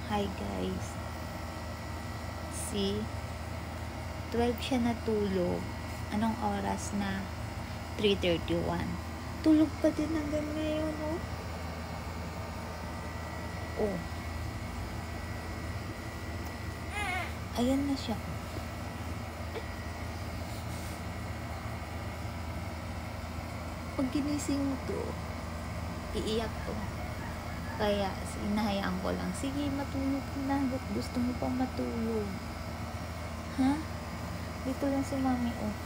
Hi guys. See? 12 siya natulog. Anong oras na? 3:31. Tulog pa din hanggang ngayon, oh. Oh. Ayan na siya. Pag ginising mo to, iiyak to. Kaya, hinahayaan ko lang. Sige, matulog ka na. Gusto mo pang matulog. Ha? Dito lang si mami, oh.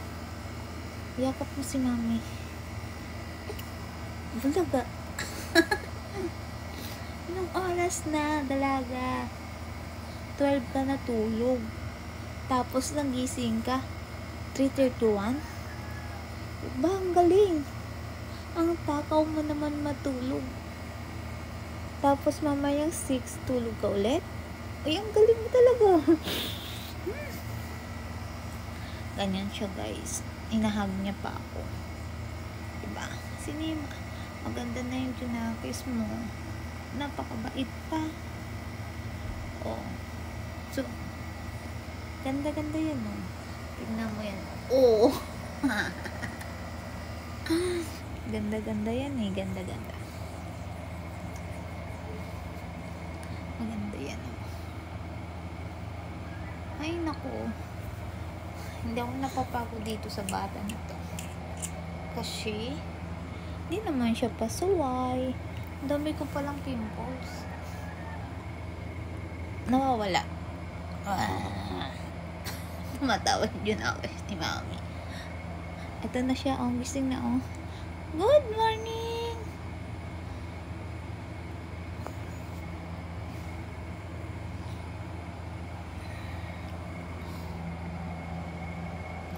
Yakap mo si mami. Bulaga. Anong oras na, dalaga? 12 ka natulog. Tapos nagising ka. 3:31? Ba, ang galing. Ang takaw mo naman matulog. Tapos mamayang 6, tulog ka ulit. Ay, ang galing mo talaga. Ganyan siya, guys. Inahag niya pa ako. Diba? Sinima. Maganda na yung junakis mo. Napakabait pa. Oh. So, ganda-ganda yan, oh. Tignan mo yan. Oh. Ganda-ganda yan, eh. Ganda-ganda. Maganda yan, oh. Ay, naku. Hindi ako napapagod dito sa bata na to. Kasi, hindi naman siya pasuway. Ang dami ko palang pimples. Nawawala. Matawad yun ako ni mami. Ito na siya, oh. Gising na, oh. Good morning!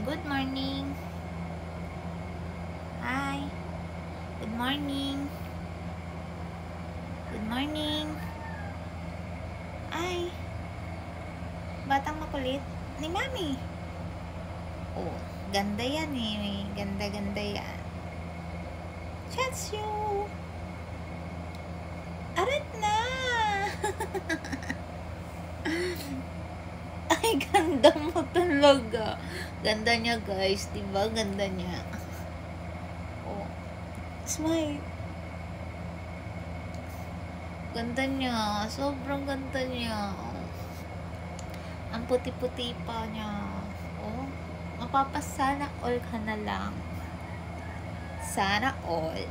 Good morning. Hi. Good morning. Good morning. Ay. Batang makulit. Ni mami. Oh, ganda yan eh. Ganda-ganda yan. Chats you. Arat na. Ay, ganda mo talaga. Ganda niya, guys. Diba? Ganda niya. Oh. Smile. Ganda niya. Sobrang ganda niya. Ang puti-puti pa niya. Oh. Mapapasana all ka na lang. Sana all.